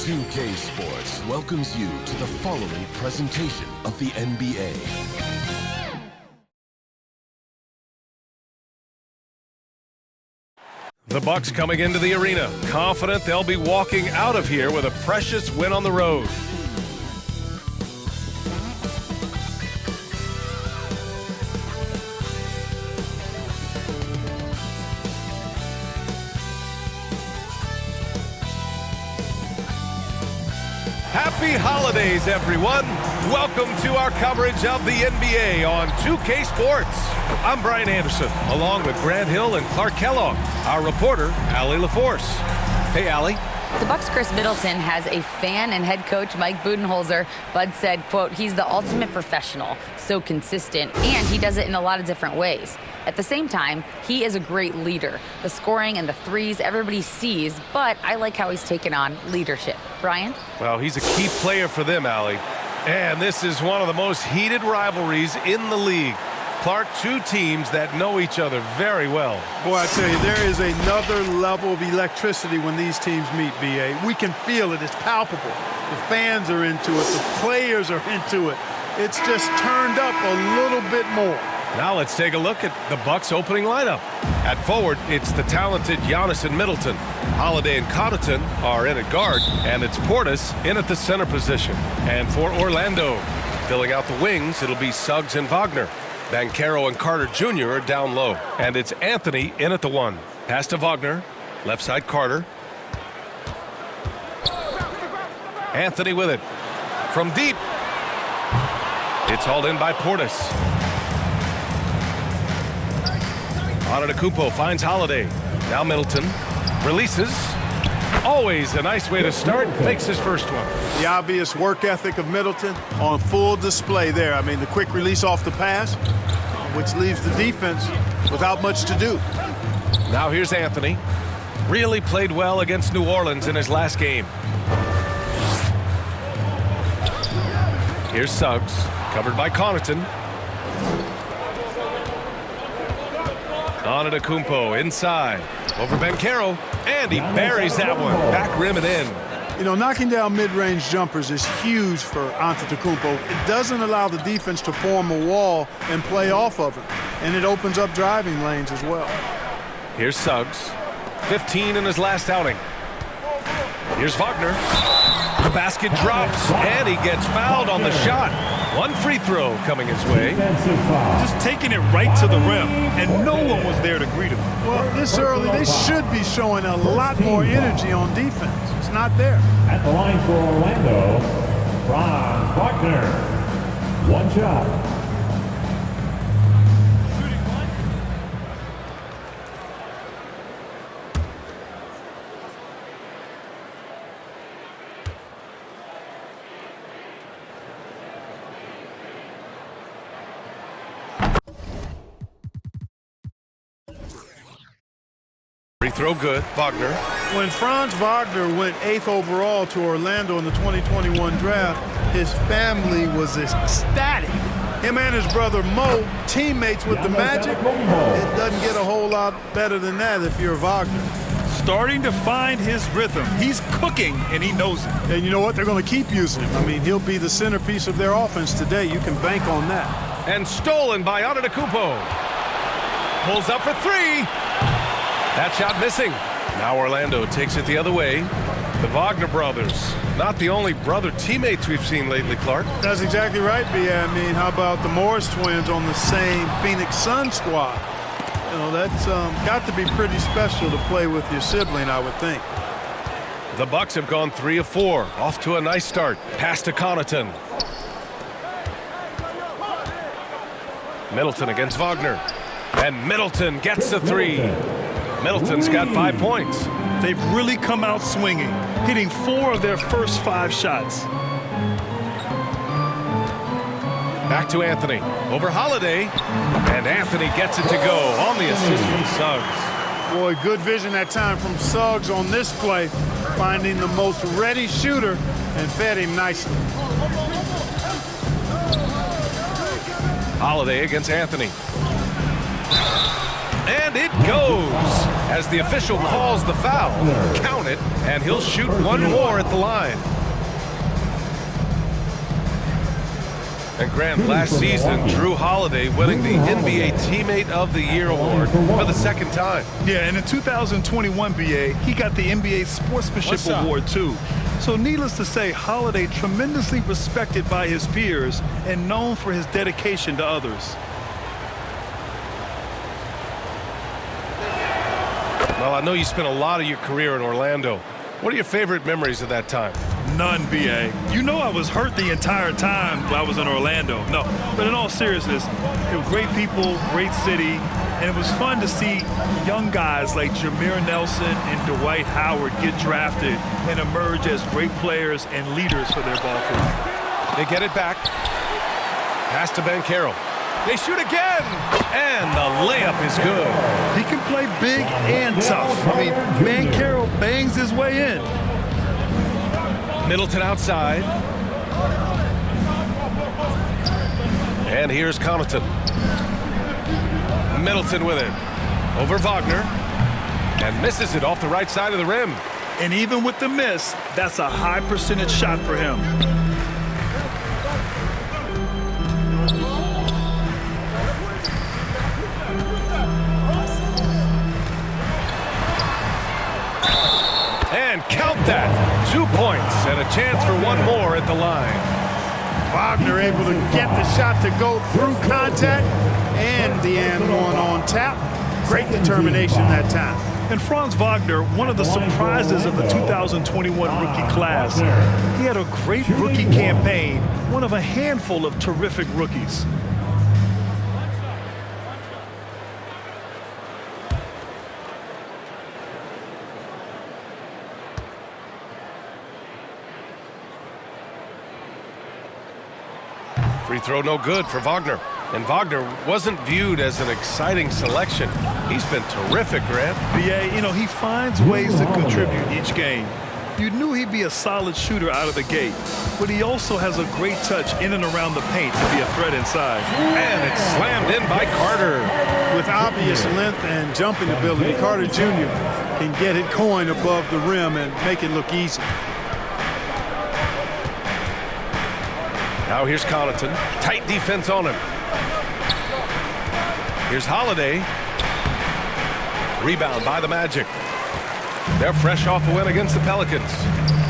2K Sports welcomes you to the following presentation of the NBA. The Bucks coming into the arena, confident they'll be walking out of here with a precious win on the road. Happy holidays, everyone. Welcome to our coverage of the NBA on 2K Sports. I'm Brian Anderson, along with Grant Hill and Clark Kellogg, our reporter, Allie LaForce. Hey, Allie. The Bucks' Chris Middleton has a fan and head coach, Mike Budenholzer. Bud said, quote, he's the ultimate professional, so consistent, and he does it in a lot of different ways. At the same time, he is a great leader. The scoring and the threes, everybody sees, but I like how he's taken on leadership. Brian? Well, he's a key player for them, Allie. And this is one of the most heated rivalries in the league. Clark, two teams that know each other very well. Boy, I tell you, there is another level of electricity when these teams meet, B.A. We can feel it. It's palpable. The fans are into it. The players are into it. It's just turned up a little bit more. Now let's take a look at the Bucks' opening lineup. At forward, it's the talented Giannis and Middleton. Holiday and Connaughton are in at guard, and it's Portis in at the center position. And for Orlando, filling out the wings, it'll be Suggs and Wagner. Banchero and Carter Jr. are down low. And it's Anthony in at the one. Pass to Wagner. Left side Carter. Anthony with it. From deep. It's hauled in by Portis. Antetokounmpo finds Holiday. Now Middleton. Releases. Always a nice way to start. Makes his first one. The obvious work ethic of Middleton on full display there. I mean, the quick release off the pass, which leaves the defense without much to do. Now here's Anthony. Really played well against New Orleans in his last game. Here's Suggs, covered by Connaughton. Antetokounmpo inside, over Banchero, and he buries that one. Back rim and in. You know, knocking down mid-range jumpers is huge for Antetokounmpo. It doesn't allow the defense to form a wall and play off of it, and it opens up driving lanes as well. Here's Suggs, 15 in his last outing. Here's Wagner. The basket drops, and he gets fouled on the shot. One free throw coming his way. Just taking it right to the rim, and no one was there to greet him. Well, this early, they should be showing a lot more energy on defense. It's not there. At the line for Orlando, Franz Wagner. One shot. Free throw good, Wagner. When Franz Wagner went 8th overall to Orlando in the 2021 draft, his family was ecstatic. Him and his brother Mo, teammates with the Magic. It doesn't get a whole lot better than that if you're Wagner. Starting to find his rhythm. He's cooking, and he knows it. And you know what? They're going to keep using him. I mean, he'll be the centerpiece of their offense today. You can bank on that. And stolen by Antetokounmpo. Pulls up for three. That shot missing. Now Orlando takes it the other way. The Wagner brothers, not the only brother teammates we've seen lately, Clark. That's exactly right, B.A. I mean, how about the Morris twins on the same Phoenix Sun squad? You know, that's got to be pretty special to play with your sibling, I would think. The Bucks have gone 3 of 4. Off to a nice start. Pass to Connaughton. Middleton against Wagner. And Middleton gets the three. Middleton's got 5 points. They've really come out swinging, hitting 4 of their first 5 shots. Back to Anthony. Over Holiday. And Anthony gets it to go on the assist from Suggs. Boy, good vision that time from Suggs on this play, finding the most ready shooter and fed him nicely. Holiday against Anthony. And it goes. As the official calls the foul, count it, and he'll shoot one more at the line. And Grant, last season, Drew Holiday winning the NBA Teammate of the Year award for the second time. Yeah, and in 2021, BA, he got the NBA Sportsmanship Award, too. So needless to say, Holiday tremendously respected by his peers and known for his dedication to others. Well, I know you spent a lot of your career in Orlando. What are your favorite memories of that time? None, BA. You know I was hurt the entire time I was in Orlando. No, but in all seriousness, they were great people, great city, and it was fun to see young guys like Jameer Nelson and Dwight Howard get drafted and emerge as great players and leaders for their ball club. They get it back. Pass to Ben Carroll. They shoot again, and the layup is good. He can play big and tough. I mean, Ben Carroll bangs his way in. Middleton outside. And here's Connaughton. Middleton with it. Over Wagner. And misses it off the right side of the rim. And even with the miss, that's a high percentage shot for him. And count that. 2 points and a chance for one more at the line. Wagner able to get the shot to go through contact and the and one on tap. Great determination that time. And Franz Wagner, one of the surprises of the 2021 rookie class. He had a great rookie campaign, one of a handful of terrific rookies. Free throw no good for Wagner. And Wagner wasn't viewed as an exciting selection. He's been terrific, Grant. BA, you know, he finds ways to contribute each game. You knew he'd be a solid shooter out of the gate, but he also has a great touch in and around the paint to be a threat inside. And it's slammed in by Carter. With obvious length and jumping ability, Carter Jr. can get it going above the rim and make it look easy. Now here's Connaughton. Tight defense on him. Here's Holiday. Rebound by the Magic. They're fresh off a win against the Pelicans.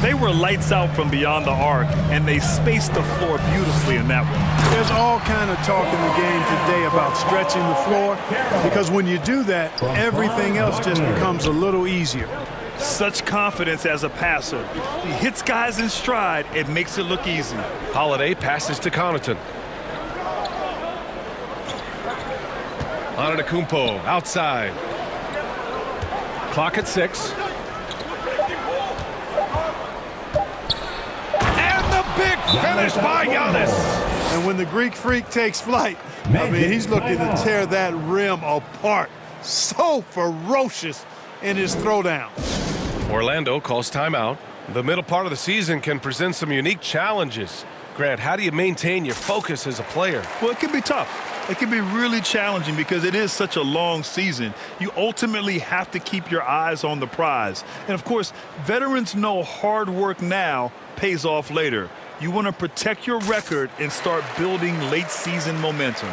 They were lights out from beyond the arc, and they spaced the floor beautifully in that one. There's all kind of talk in the game today about stretching the floor, because when you do that, everything else just becomes a little easier. Such confidence as a passer. He hits guys in stride. It makes it look easy. Holiday passes to Connaughton. Antetokounmpo outside. Clock at 6. And the big finish by Giannis. And when the Greek Freak takes flight, I mean, he's looking to tear that rim apart. So ferocious in his throwdown. Orlando calls timeout. The middle part of the season can present some unique challenges. Grant, how do you maintain your focus as a player? Well, it can be tough. It can be really challenging because it is such a long season. You ultimately have to keep your eyes on the prize. And, of course, veterans know hard work now pays off later. You want to protect your record and start building late-season momentum.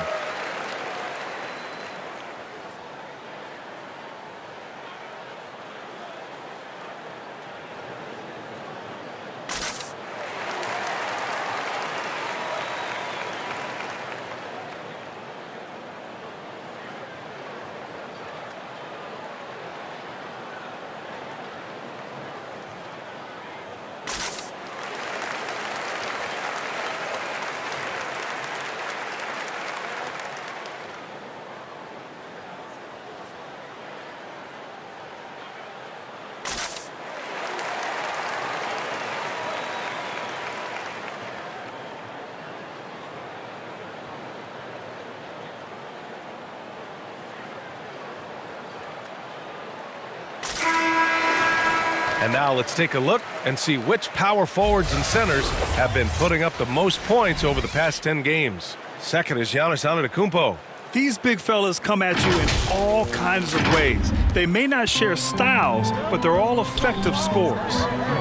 And now let's take a look and see which power forwards and centers have been putting up the most points over the past 10 games. Second is Giannis Antetokounmpo. These big fellas come at you in all kinds of ways. They may not share styles, but they're all effective scorers.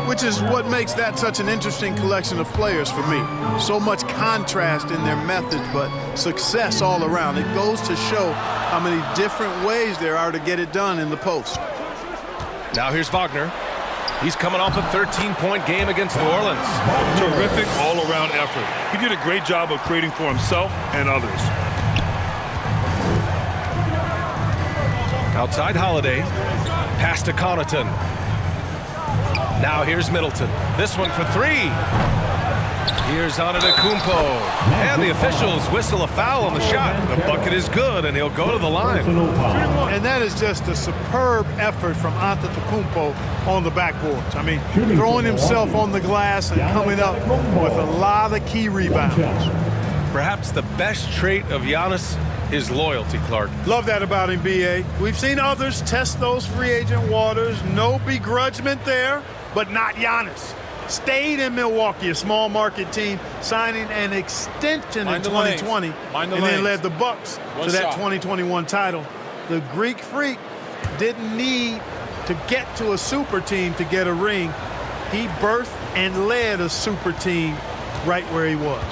Which is what makes that such an interesting collection of players for me. So much contrast in their methods, but success all around. It goes to show how many different ways there are to get it done in the post. Now here's Wagner. He's coming off a 13-point game against New Orleans. Terrific all-around effort. He did a great job of creating for himself and others. Outside Holiday. Pass to Connaughton. Now here's Middleton. This one for three. Here's Antetokounmpo. And the officials whistle a foul on the shot. The bucket is good, and he'll go to the line. And that is just a superb effort from Antetokounmpo on the backboards. I mean, throwing himself on the glass and coming up with a lot of key rebounds. Perhaps the best trait of Giannis is loyalty, Clark. Love that about him, B.A. We've seen others test those free agent waters. No begrudgment there, but not Giannis. Stayed in Milwaukee, a small market team, signing an extension in 2020, and then led the Bucks to that 2021 title. The Greek Freak didn't need to get to a super team to get a ring. He birthed and led a super team right where he was.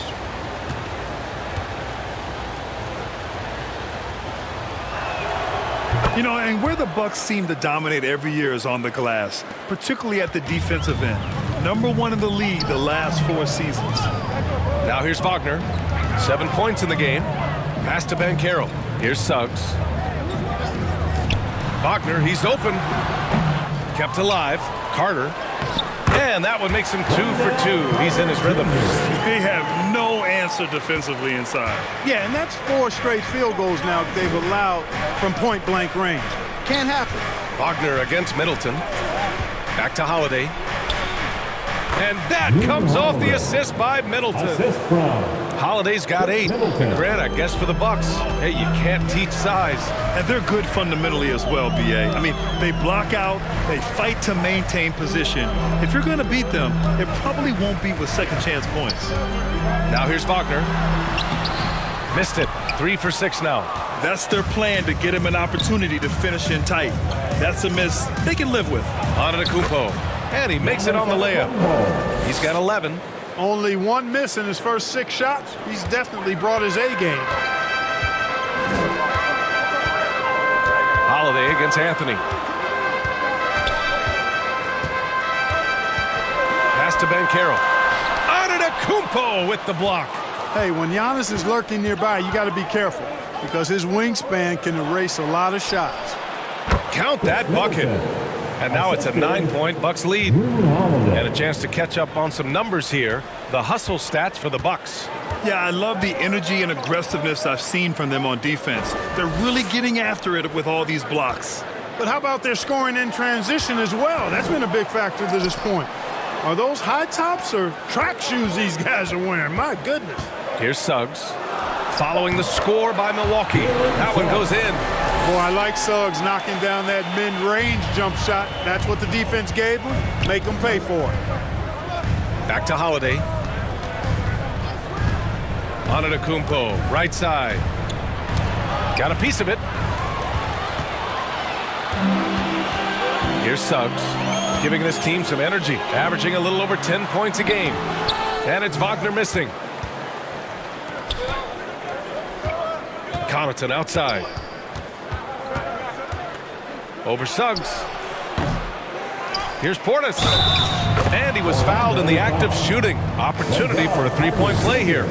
You know, and where the Bucks seem to dominate every year is on the glass, particularly at the defensive end. #1 in the league the last 4 seasons. Now here's Wagner. 7 points in the game. Pass to Banchero. Here's Suggs. Wagner, he's open. Kept alive. Carter. And that one makes him 2 for 2. He's in his rhythm. They have no answer defensively inside. Yeah, and that's 4 straight field goals now they've allowed from point-blank range. Can't happen. Wagner against Middleton. Back to Holiday. And that comes off the assist by Middleton. Holiday's got 8. Grant, I guess for the Bucks. Hey, you can't teach size. And they're good fundamentally as well, B.A. I mean, they block out, they fight to maintain position. If you're going to beat them, it probably won't be with second chance points. Now here's Wagner. Missed it. 3 for 6 now. That's their plan, to get him an opportunity to finish in tight. That's a miss they can live with. Antetokounmpo. And he makes it on the layup. He's got 11. Only 1 miss in his first 6 shots. He's definitely brought his A game. Holiday against Anthony. Pass to Banchero. Antetokounmpo with the block. Hey, when Giannis is lurking nearby, you got to be careful because his wingspan can erase a lot of shots. Count that bucket. And now it's a 9-point Bucks lead. And a chance to catch up on some numbers here. The hustle stats for the Bucks. Yeah, I love the energy and aggressiveness I've seen from them on defense. They're really getting after it with all these blocks. But how about their scoring in transition as well? That's been a big factor to this point. Are those high tops or track shoes these guys are wearing? My goodness. Here's Suggs. Following the score by Milwaukee. That one goes in. Boy, I like Suggs knocking down that mid-range jump shot. That's what the defense gave him. Make him pay for it. Back to Holiday. Antetokounmpo, right side. Got a piece of it. Here's Suggs, giving this team some energy, averaging a little over 10 points a game. And it's Wagner missing. Connaughton outside. Over Suggs. Here's Portis. And he was fouled in the act of shooting. Opportunity for a 3-point play here.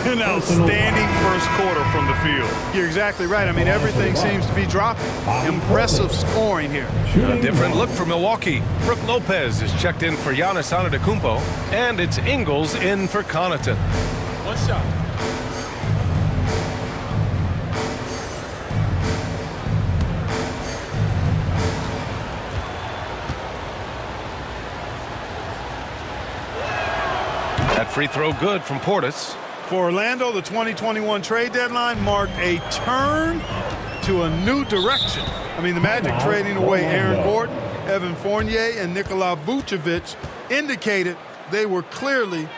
An outstanding first quarter from the field. You're exactly right. I mean, everything seems to be dropping. Impressive scoring here. A different look for Milwaukee. Brook Lopez is checked in for Giannis Antetokounmpo. And it's Ingles in for Connaughton. One shot. That free throw good from Portis. For Orlando, the 2021 trade deadline marked a turn to a new direction. I mean, the Magic trading away Aaron Gordon, Evan Fournier, and Nikola Vucevic indicated they were clearly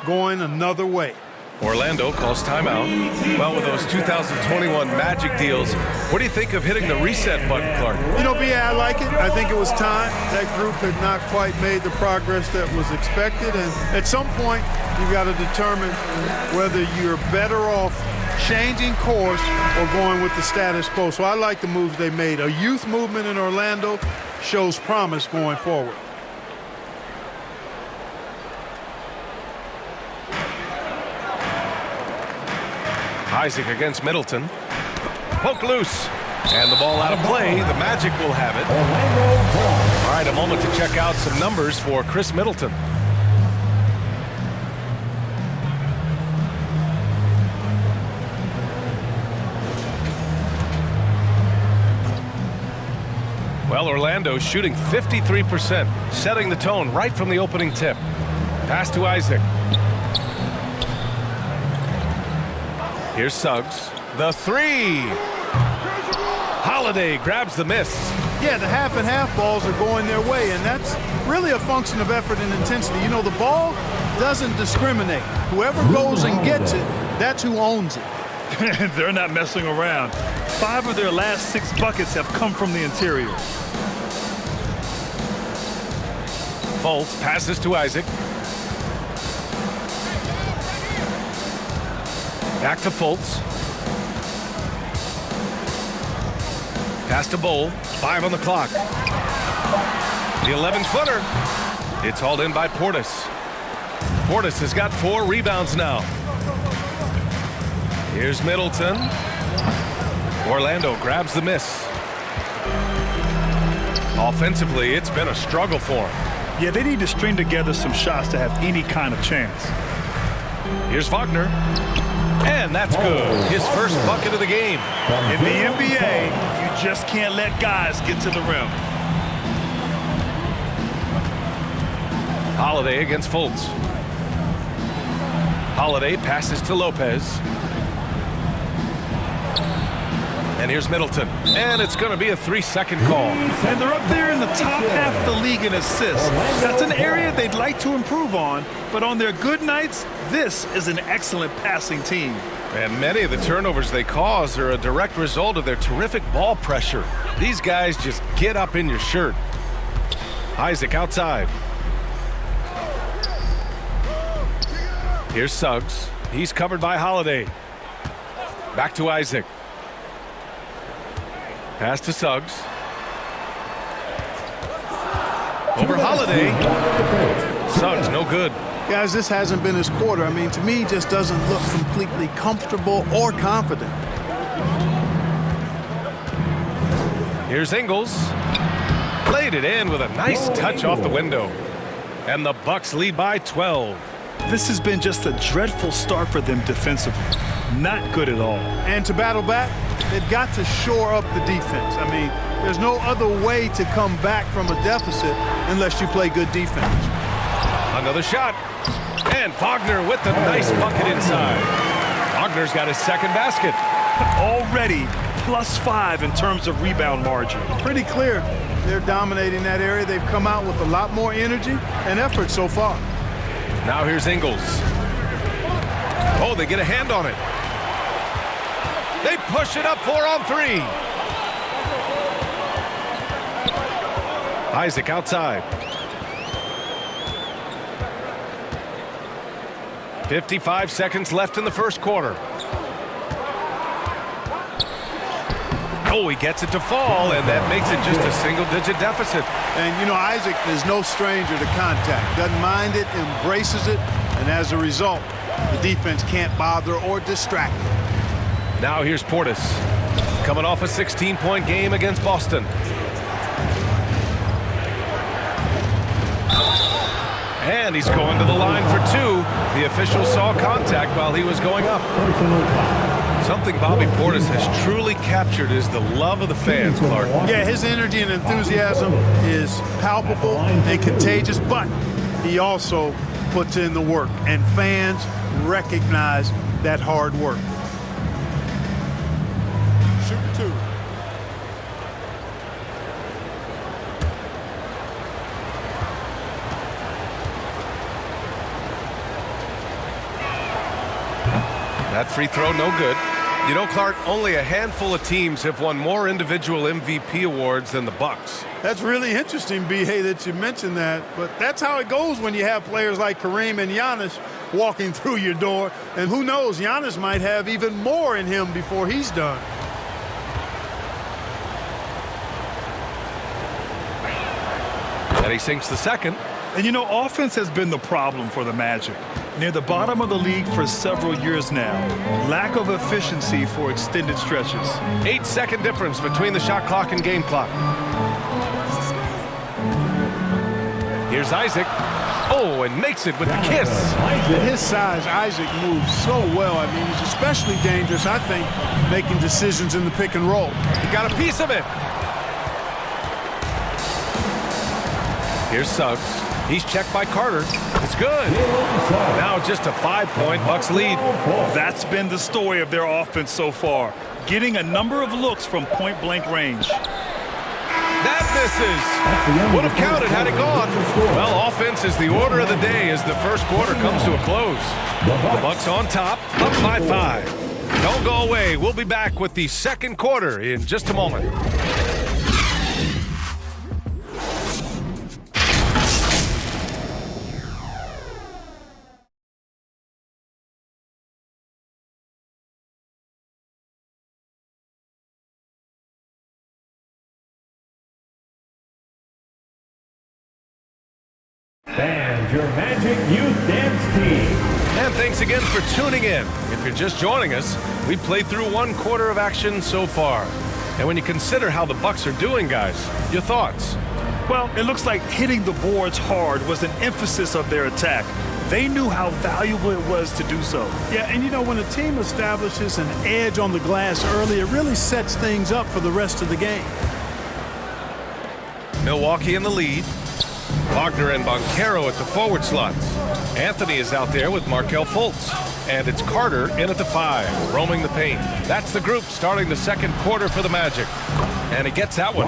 going another way. Orlando calls timeout. Well, with those 2021 Magic deals, what do you think of hitting the reset button, Clark? You know, B.A., I like it. I think it was time. That group had not quite made the progress that was expected. And at some point, you've got to determine whether you're better off changing course or going with the status quo. So I like the moves they made. A youth movement in Orlando shows promise going forward. Isaac against Middleton. Poke loose. And the ball out of play. The Magic will have it. All right, a moment to check out some numbers for Chris Middleton. Well, Orlando shooting 53%, setting the tone right from the opening tip. Pass to Isaac. Here's Suggs. The three. Holiday grabs the miss. Yeah, the half and half balls are going their way, and that's really a function of effort and intensity. You know, the ball doesn't discriminate. Whoever goes and gets it, that's who owns it. They're not messing around. 5 of their last 6 buckets have come from the interior. Fultz passes to Isaac. Back to Fultz. Pass to Bowl. 5 on the clock. The 11-footer. It's hauled in by Portis. Portis has got 4 rebounds now. Here's Middleton. Orlando grabs the miss. Offensively, it's been a struggle for him. Yeah, they need to string together some shots to have any kind of chance. Here's Wagner. And that's good. His first bucket of the game. In the NBA, you just can't let guys get to the rim. Holiday against Fultz. Holiday passes to Lopez. And here's Middleton. And it's going to be a 3-second call. And they're up there in the top half of the league in assists. That's an area they'd like to improve on, but on their good nights, this is an excellent passing team. And many of the turnovers they cause are a direct result of their terrific ball pressure. These guys just get up in your shirt. Isaac outside. Here's Suggs. He's covered by Holiday. Back to Isaac. Pass to Suggs. Over Holiday. Suggs, no good. Guys, this hasn't been his quarter. I mean, to me, he just doesn't look completely comfortable or confident. Here's Ingles. Laid it in with a nice touch off the window. And the Bucks lead by 12. This has been just a dreadful start for them defensively. Not good at all. And to battle back, they've got to shore up the defense. I mean, there's no other way to come back from a deficit unless you play good defense. Another shot. And Wagner with the nice bucket inside. Wagner's got his second basket. Already +5 in terms of rebound margin. Pretty clear they're dominating that area. They've come out with a lot more energy and effort so far. Now here's Ingles. Oh, they get a hand on it. They push it up 4 on 3. Isaac outside. 55 seconds left in the first quarter. Oh, he gets it to fall, and that makes it just a single-digit deficit. And, you know, Isaac is no stranger to contact. Doesn't mind it, embraces it, and as a result, the defense can't bother or distract him. Now here's Portis, coming off a 16-point game against Boston. And he's going to the line for 2. The official saw contact while he was going up. Something Bobby Portis has truly captured is the love of the fans, Clark. Yeah, his energy and enthusiasm is palpable and contagious, but he also puts in the work, and fans recognize that hard work. Shoot 2. That free throw, no good. You know, Clark, only a handful of teams have won more individual MVP awards than the Bucks. That's really interesting, B.A., that you mentioned that. But that's how it goes when you have players like Kareem and Giannis walking through your door. And who knows, Giannis might have even more in him before he's done. And he sinks the second. And you know, offense has been the problem for the Magic. Near the bottom of the league for several years now. Lack of efficiency for extended stretches. 8-second difference between the shot clock and game clock. Here's Isaac. Oh, and makes it with the kiss. At his size, Isaac moves so well. I mean, he's especially dangerous, I think, making decisions in the pick and roll. He got a piece of it. Here's Suggs. He's checked by Carter. It's good. Now just a 5-point Bucks lead. That's been the story of their offense so far. Getting a number of looks from point-blank range. That misses. Would have counted had it gone. Well, offense is the order of the day as the first quarter comes to a close. The Bucks on top, up by 5. Don't go away. We'll be back with the second quarter in just a moment. And your Magic Youth Dance Team. And thanks again for tuning in. If you're just joining us, we played through one quarter of action so far. And when you consider how the Bucks are doing, guys, your thoughts? Well, it looks like hitting the boards hard was an emphasis of their attack. They knew how valuable it was to do so. Yeah, and you know, when a team establishes an edge on the glass early, it really sets things up for the rest of the game. Milwaukee in the lead. Wagner and Banchero at the forward slots. Anthony is out there with Markelle Fultz. And it's Carter in at the 5, roaming the paint. That's the group starting the second quarter for the Magic. And he gets that one.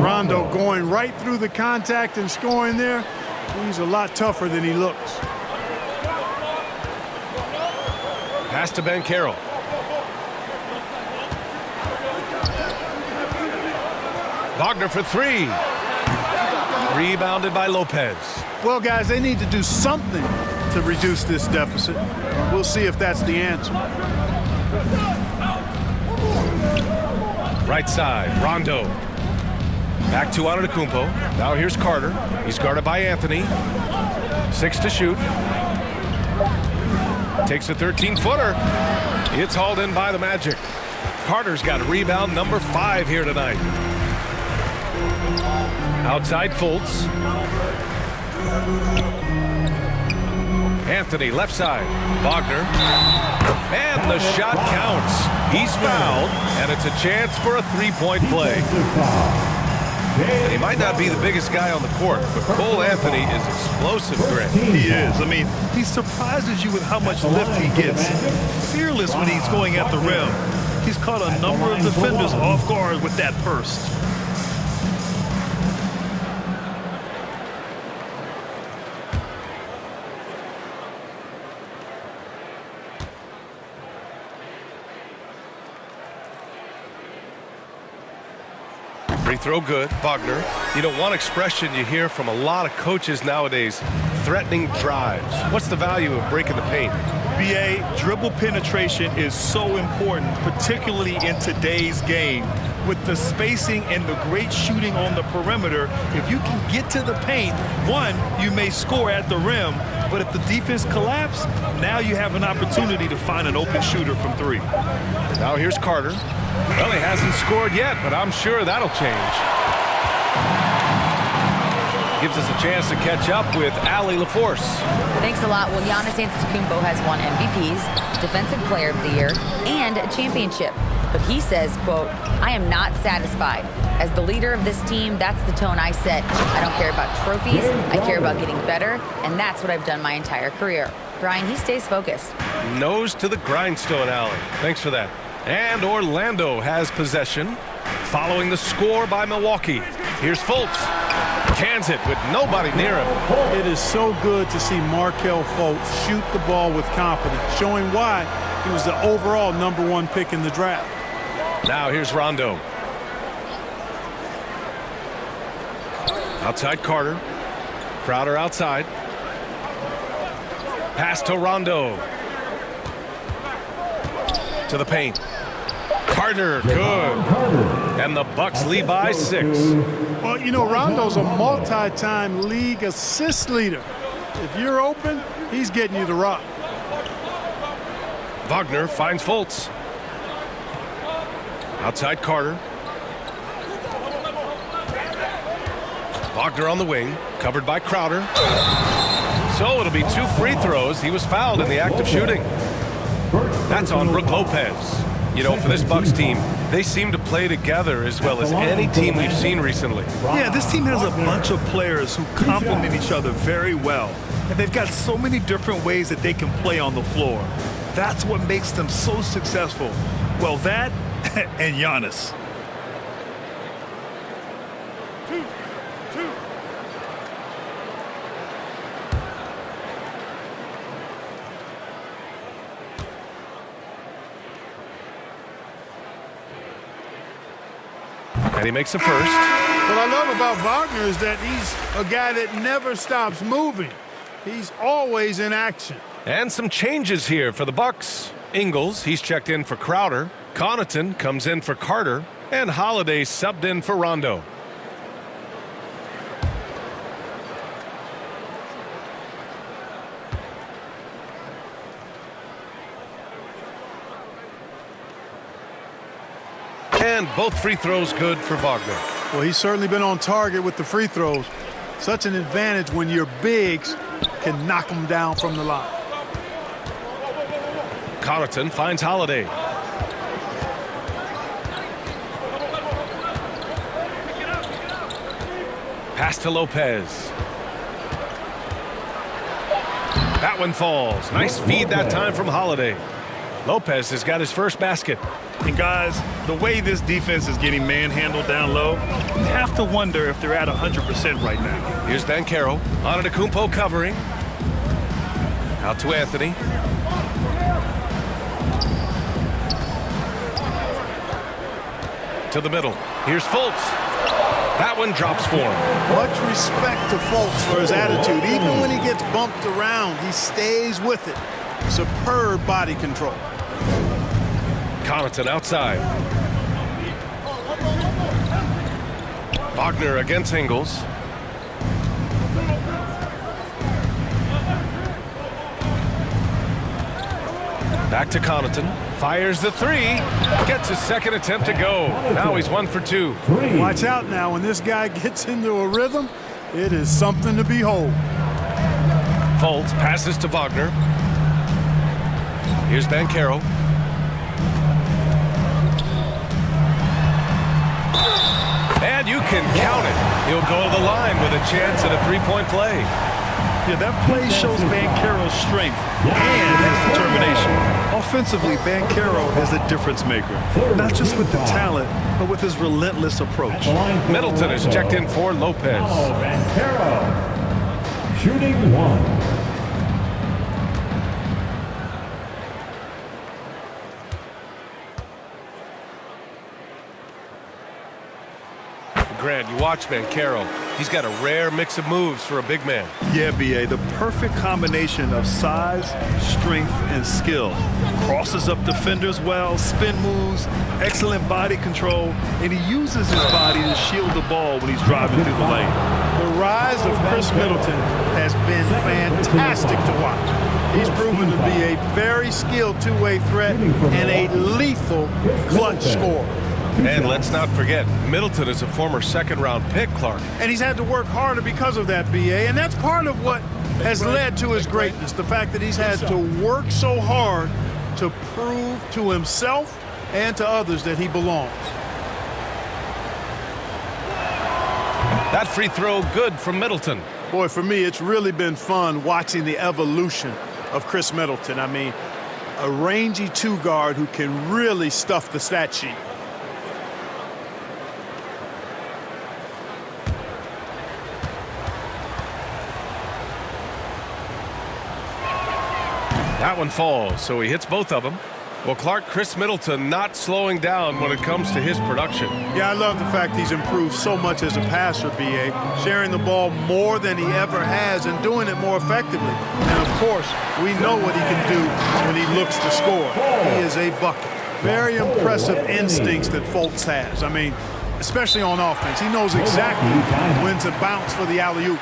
Rondo going right through the contact and scoring there. He's a lot tougher than he looks. Pass to Banchero. Wagner for 3. Rebounded by Lopez. Well, guys, they need to do something to reduce this deficit. We'll see if that's the answer. Right side, Rondo. Back to Antetokounmpo. Now here's Carter. He's guarded by Anthony. 6 to shoot. Takes a 13-footer. It's hauled in by the Magic. Carter's got rebound number 5 here tonight. Outside Fultz. Anthony left side. Wagner. And the shot counts. He's fouled, and it's a chance for a 3-point play. And he might not be the biggest guy on the court, but Cole Anthony is explosive, Grant. He is. I mean, he surprises you with how much lift he gets. Fearless when he's going at the rim. He's caught a number of defenders off guard with that burst. Free throw good, Wagner. You know, one expression you hear from a lot of coaches nowadays, threatening drives. What's the value of breaking the paint? BA, dribble penetration is so important, particularly in today's game. With the spacing and the great shooting on the perimeter, if you can get to the paint, one, you may score at the rim, but if the defense collapses, now you have an opportunity to find an open shooter from 3. Now here's Carter. Well, he hasn't scored yet, but I'm sure that'll change. Gives us a chance to catch up with Allie LaForce. Thanks a lot. Well, Giannis Antetokounmpo has won MVPs, Defensive Player of the Year, and a championship. But he says, quote, "I am not satisfied. As the leader of this team, that's the tone I set. I don't care about trophies. I care about getting better, and that's what I've done my entire career." Brian, he stays focused. Nose to the grindstone, Allie. Thanks for that. And Orlando has possession following the score by Milwaukee. Here's Fultz. Cans it with nobody near him. It is so good to see Markelle Fultz shoot the ball with confidence, showing why he was the overall #1 pick in the draft. Now here's Rondo. Outside Carter. Crowder outside. Pass to Rondo. To the paint. Carter, good. And the Bucks lead by 6. Well, you know, Rondo's a multi-time league assist leader. If you're open, he's getting you the rock. Wagner finds Fultz. Outside Carter. Wagner on the wing, covered by Crowder. So it'll be 2 free throws. He was fouled in the act of shooting. That's on Brook Lopez. You know, for this Bucks team, they seem to play together as well as any team we've seen recently. Yeah, this team has a bunch of players who complement each other very well. And they've got so many different ways that they can play on the floor. That's what makes them so successful. Well, that and Giannis. And he makes the first. What I love about Wagner is that he's a guy that never stops moving. He's always in action. And some changes here for the Bucks. Ingles, he's checked in for Crowder. Connaughton comes in for Carter. And Holiday subbed in for Rondo. And both free throws good for Wagner. Well, he's certainly been on target with the free throws. Such an advantage when your bigs can knock them down from the line. Connaughton finds Holiday. Pass to Lopez. That one falls. Nice feed that time from Holiday. Lopez has got his first basket. And guys, the way this defense is getting manhandled down low, you have to wonder if they're at 100% right now. Here's Banchero. Antetokounmpo covering. Out to Anthony. To the middle. Here's Fultz. That one drops for him. Much respect to Fultz for his attitude. Even when he gets bumped around, he stays with it. Superb body control. Connaughton outside. Wagner against Ingles. Back to Connaughton. Fires the 3. Gets his second attempt to go. Now he's 1 for 2. Watch out now. When this guy gets into a rhythm, it is something to behold. Fultz passes to Wagner. Here's Banchero. And you can count it. He'll go to the line with a chance at a 3-point play. Yeah, that play shows Banchero's strength and his determination. Offensively, Banchero is a difference maker. Not just with the talent, but with his relentless approach. Middleton is checked in for Lopez. Banchero, shooting 1. Grant, you watch Banchero. He's got a rare mix of moves for a big man. Yeah, B.A., the perfect combination of size, strength, and skill. Crosses up defenders well, spin moves, excellent body control, and he uses his body to shield the ball when he's driving through the lane. The rise of Chris Middleton has been fantastic to watch. He's proven to be a very skilled two-way threat and a lethal clutch scorer. And let's not forget, Middleton is a former second-round pick, Clark. And he's had to work harder because of that, B.A., and that's part of what has led to his greatness, the fact that he's had to work so hard to prove to himself and to others that he belongs. That free throw good from Middleton. Boy, for me, it's really been fun watching the evolution of Chris Middleton. I mean, a rangy two-guard who can really stuff the stat sheet. That one falls, so he hits both of them. Well, Clark, Chris Middleton not slowing down when it comes to his production. Yeah, I love the fact he's improved so much as a passer, B.A., sharing the ball more than he ever has and doing it more effectively. And, of course, we know what he can do when he looks to score. He is a bucket. Very impressive instincts that Fultz has. I mean, especially on offense. He knows exactly when to bounce for the alley-oop.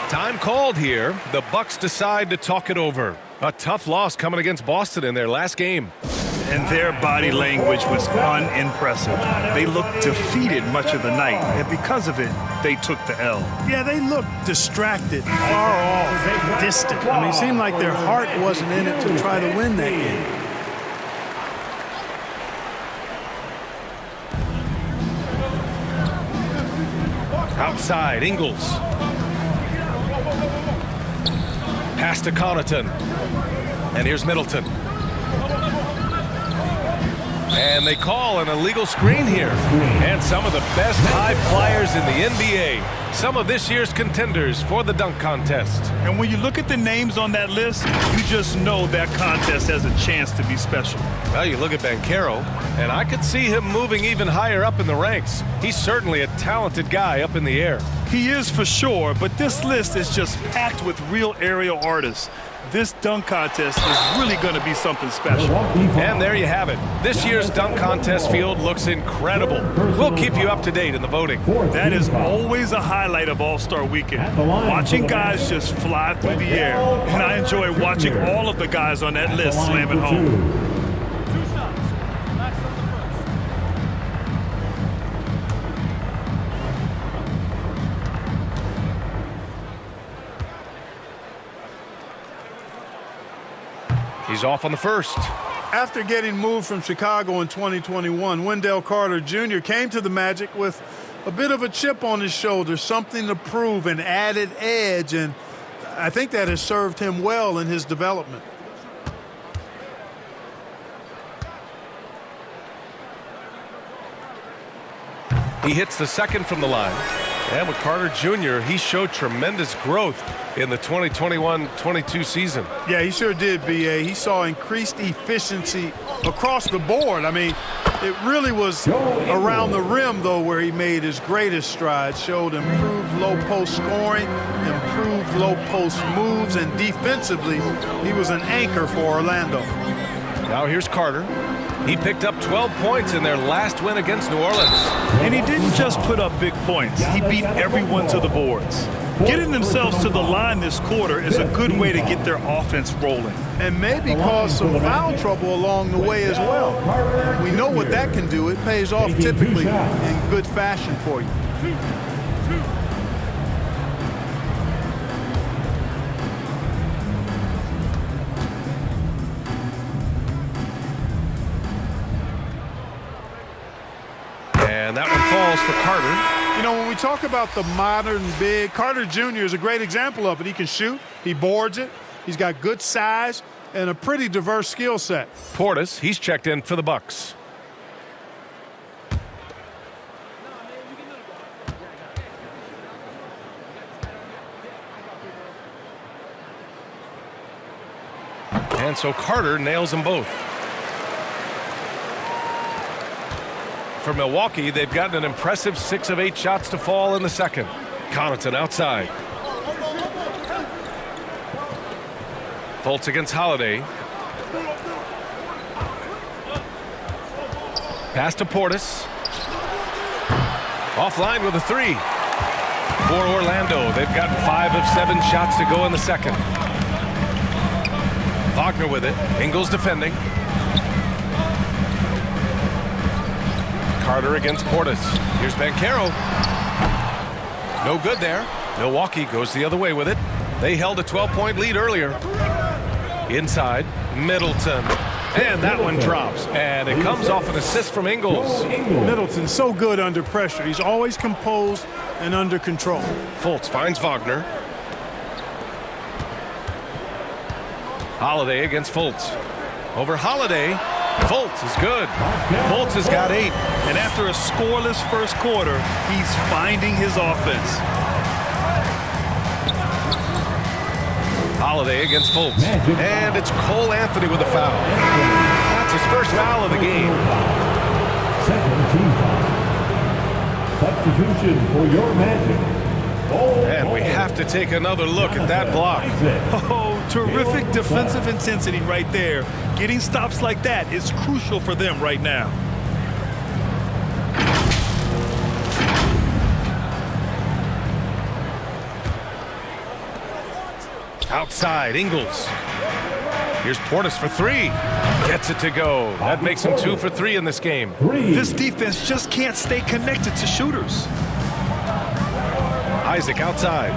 Time called here. The Bucks decide to talk it over. A tough loss coming against Boston in their last game. And their body language was unimpressive. They looked defeated much of the night, and because of it, they took the L. Yeah, they looked distracted, far off, distant. I mean, it seemed like their heart wasn't in it to try to win that game. Outside, Ingles. Pass to Connaughton. And here's Middleton. And they call an illegal screen here. And some of the best high flyers in the NBA. Some of this year's contenders for the dunk contest. And when you look at the names on that list, you just know that contest has a chance to be special. Well, you look at Banchero, and I could see him moving even higher up in the ranks. He's certainly a talented guy up in the air. He is for sure, but this list is just packed with real aerial artists. This dunk contest is really going to be something special. And there you have it. This year's dunk contest field looks incredible. We'll keep you up to date in the voting. That is always a highlight of All-Star Weekend. Watching guys just fly through the air. And I enjoy watching all of the guys on that list slam it home. He's off on the first. After getting moved from Chicago in 2021, Wendell Carter Jr. came to the Magic with a bit of a chip on his shoulder, something to prove, an added edge, and I think that has served him well in his development. He hits the second from the line. And with Carter Jr., he showed tremendous growth in the 2021-22 season. Yeah, he sure did, B.A. He saw increased efficiency across the board. I mean, it really was around the rim, though, where he made his greatest strides. Showed improved low-post scoring, improved low-post moves, and defensively, he was an anchor for Orlando. Now here's Carter. He picked up 12 points in their last win against New Orleans. And he didn't just put up big points. He beat everyone to the boards. Getting themselves to the line this quarter is a good way to get their offense rolling. And maybe cause some foul trouble along the way as well. We know what that can do. It pays off typically in good fashion for you. And that one falls for Carter. You know, when we talk about the modern big, Carter Jr. is a great example of it. He can shoot, he boards it, he's got good size, and a pretty diverse skill set. Portis, he's checked in for the Bucks. And so Carter nails them both. For Milwaukee, they've gotten an impressive 6 of 8 shots to fall in the second. Connaughton outside. Fultz against Holiday. Pass to Portis. Offline with a 3. For Orlando, they've gotten 5 of 7 shots to go in the second. Wagner with it. Ingles defending. Carter against Portis. Here's Banchero. No good there. Milwaukee goes the other way with it. They held a 12-point lead earlier. Inside, Middleton. And that one drops. And it comes off an assist from Ingles. Middleton's so good under pressure. He's always composed and under control. Fultz finds Wagner. Holiday against Fultz. Over Holiday. Fultz is good. Fultz has got 8. And after a scoreless first quarter, he's finding his offense. Holiday against Fultz. And it's Cole Anthony with a foul. That's his first foul of the game. Second team foul. Substitution for your Magic. And we have to take another look at that block. Oh, terrific defensive intensity right there. Getting stops like that is crucial for them right now. Outside, Ingles. Here's Portis for three. Gets it to go. That makes him 2 for 3 in this game. This defense just can't stay connected to shooters. Isaac outside.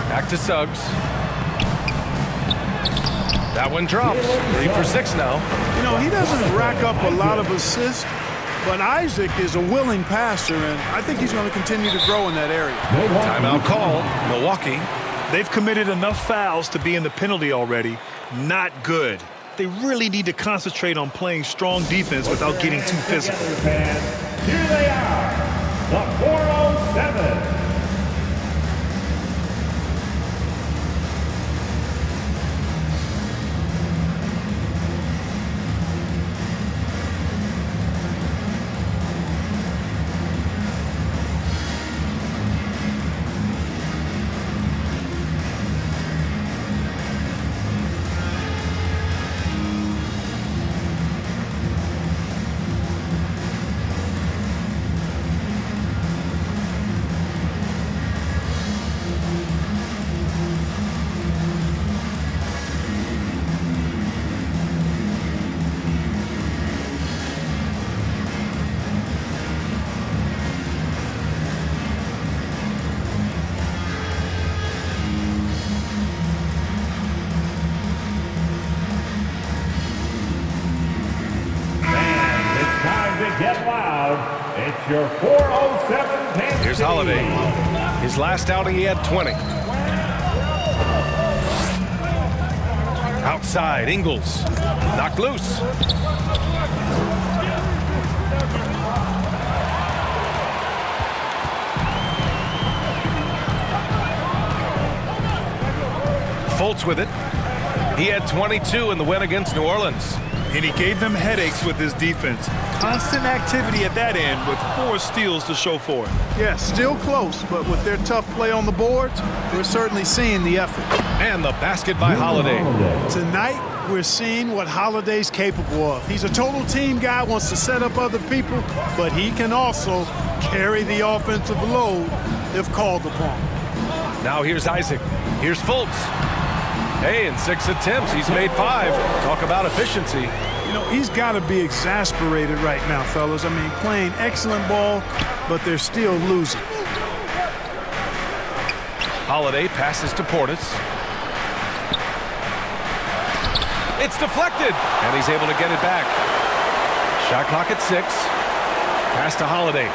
Back to Suggs. That one drops. 3 for 6 now. You know, he doesn't rack up a lot of assists, but Isaac is a willing passer, and I think he's going to continue to grow in that area. Timeout call, Milwaukee. They've committed enough fouls to be in the penalty already. Not good. They really need to concentrate on playing strong defense without getting too physical. Here they are, the 407. Get loud. It's your 407. Here's Holiday. His last outing, he had 20. Outside, Ingles. Knocked loose. Fultz with it. He had 22 in the win against New Orleans. And he gave them headaches with his defense. Constant activity at that end with 4 steals to show for it. Yeah, still close, but with their tough play on the boards, we're certainly seeing the effort. And the basket by Holiday. Tonight, we're seeing what Holiday's capable of. He's a total team guy, wants to set up other people, but he can also carry the offensive load if called upon. Now here's Isaac. Here's Fultz. Hey, in 6 attempts, he's made 5. Talk about efficiency. You know, he's got to be exasperated right now, fellas. I mean, playing excellent ball, but they're still losing. Holiday passes to Portis. It's deflected, and he's able to get it back. Shot clock at 6. Pass to Holiday.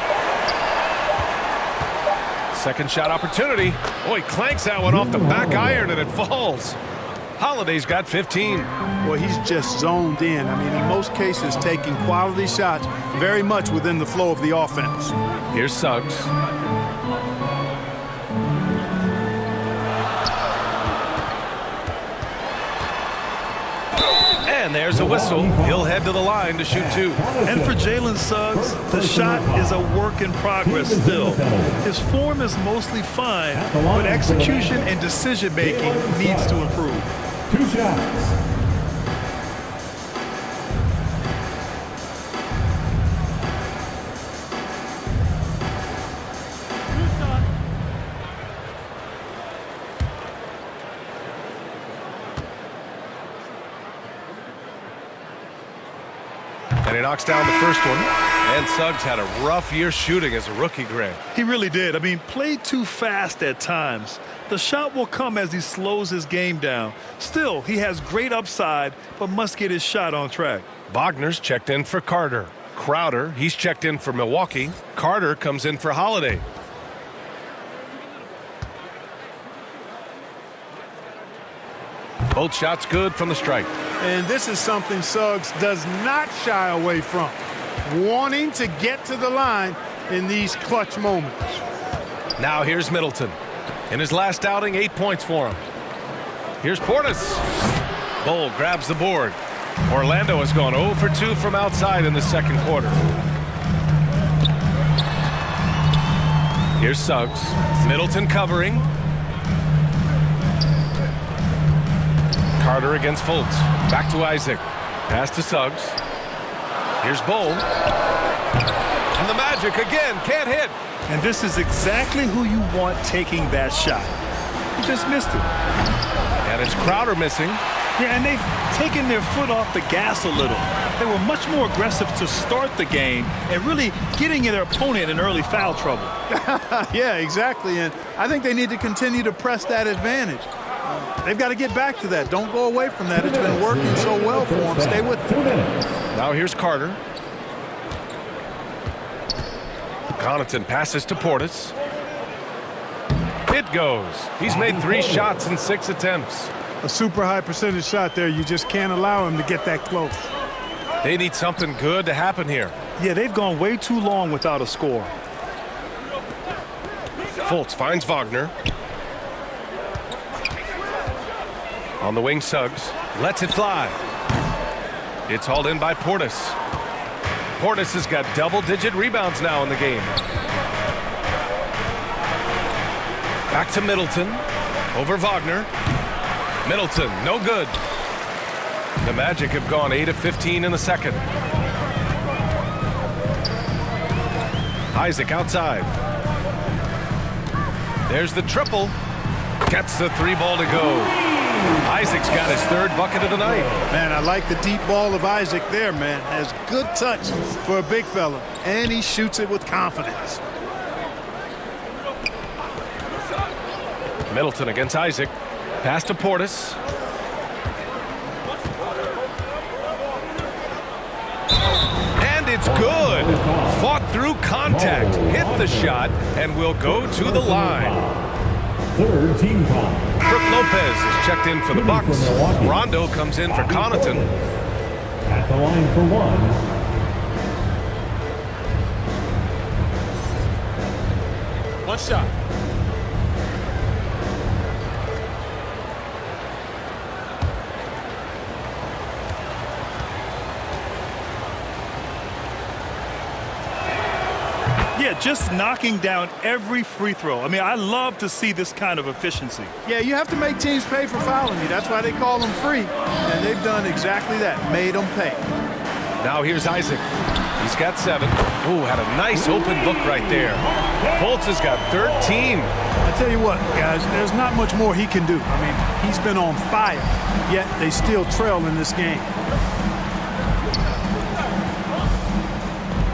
Second shot opportunity. Oh, he clanks that one off the back iron, and it falls. Holiday's got 15. Well, he's just zoned in. I mean, in most cases, taking quality shots very much within the flow of the offense. Here's Suggs. And there's a whistle. He'll head to the line to shoot 2. And for Jalen Suggs, the shot is a work in progress still. His form is mostly fine, but execution and decision-making needs to improve. 2 shots. And he knocks down the first one. And Suggs had a rough year shooting as a rookie, Greg. He really did. I mean, played too fast at times. The shot will come as he slows his game down. Still, he has great upside, but must get his shot on track. Wagner's checked in for Carter. Crowder, he's checked in for Milwaukee. Carter comes in for Holiday. Both shots good from the stripe. And this is something Suggs does not shy away from. Wanting to get to the line in these clutch moments. Now here's Middleton. In his last outing, 8 points for him. Here's Portis. Bull grabs the board. Orlando has gone 0 for 2 from outside in the second quarter. Here's Suggs. Middleton covering. Carter against Fultz. Back to Isaac. Pass to Suggs. Here's Bull. And the Magic again can't hit. And this is exactly who you want taking that shot. He just missed it. And it's Crowder missing. Yeah, and they've taken their foot off the gas a little. They were much more aggressive to start the game and really getting their opponent in early foul trouble. Yeah, exactly. And I think they need to continue to press that advantage. They've got to get back to that. Don't go away from that. It's been working so well for them. Stay with it. Now here's Carter. Connaughton passes to Portis. It goes. He's made 3 shots in 6 attempts. A super high percentage shot there. You just can't allow him to get that close. They need something good to happen here. Yeah, they've gone way too long without a score. Fultz finds Wagner. On the wing, Suggs lets it fly. It's hauled in by Portis. Portis has got double-digit rebounds now in the game. Back to Middleton. Over Wagner. Middleton, no good. The Magic have gone 8 of 15 in the second. Isaac outside. There's the triple. Gets the 3-ball to go. Isaac's got his 3rd bucket of the night. Man, I like the deep ball of Isaac there, man. Has good touch for a big fella, and he shoots it with confidence. Middleton against Isaac. Pass to Portis. And it's good. Fought through contact. Hit the shot and will go to the line. 3rd team foul. Brook Lopez is checked in for the Bucks. Rondo comes in for Connaughton. At the line for 1. One shot. Yeah, just knocking down every free throw. I mean, I love to see this kind of efficiency. Yeah, you have to make teams pay for fouling you. That's why they call them free. And they've done exactly that, made them pay. Now here's Isaac. He's got 7. Oh, had a nice open look right there. Fultz has got 13. I tell you what, guys, there's not much more he can do. I mean, he's been on fire, yet they still trail in this game.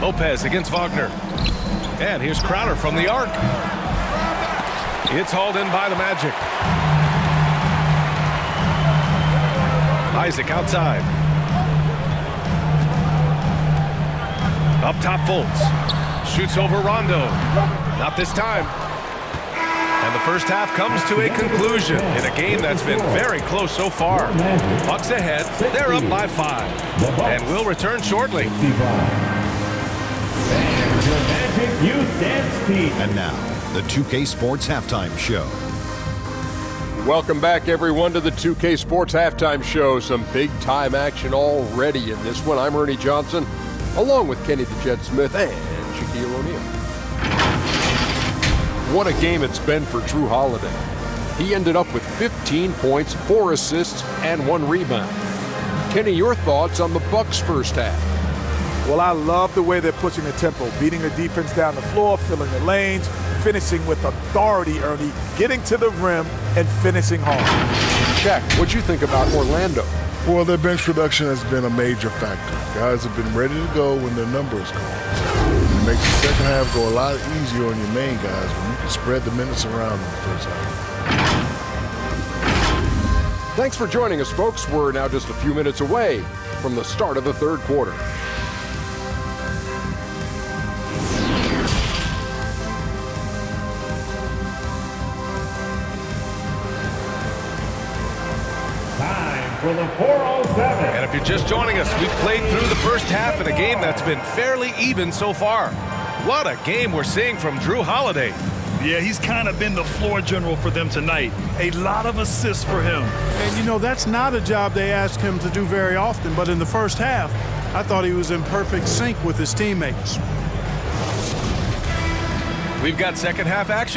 Lopez against Wagner. And here's Crowder from the arc. It's hauled in by the Magic. Isaac outside. Up top, Fultz. Shoots over Rondo. Not this time. And the first half comes to a conclusion in a game that's been very close so far. Bucks ahead. They're up by 5. And we'll return shortly. Youth Dance Team. And now, the 2K Sports Halftime Show. Welcome back, everyone, to the 2K Sports Halftime Show. Some big-time action already in this one. I'm Ernie Johnson, along with Kenny the Jet Smith and Shaquille O'Neal. What a game it's been for Drew Holiday. He ended up with 15 points, 4 assists, and 1 rebound. Kenny, your thoughts on the Bucks' first half? Well, I love the way they're pushing the tempo, beating the defense down the floor, filling the lanes, finishing with authority, Ernie, getting to the rim and finishing hard. Shaq, what'd you think about Orlando? Well, their bench production has been a major factor. Guys have been ready to go when their number is called. It makes the second half go a lot easier on your main guys when you can spread the minutes around in the first half. Thanks for joining us, folks. We're now just a few minutes away from the start of the third quarter. For the 407. And if you're just joining us, we've played through the first half in a game that's been fairly even so far. What a game we're seeing from Drew Holiday. Yeah, he's kind of been the floor general for them tonight. A lot of assists for him. And, you know, that's not a job they ask him to do very often, but in the first half, I thought he was in perfect sync with his teammates. We've got second half action.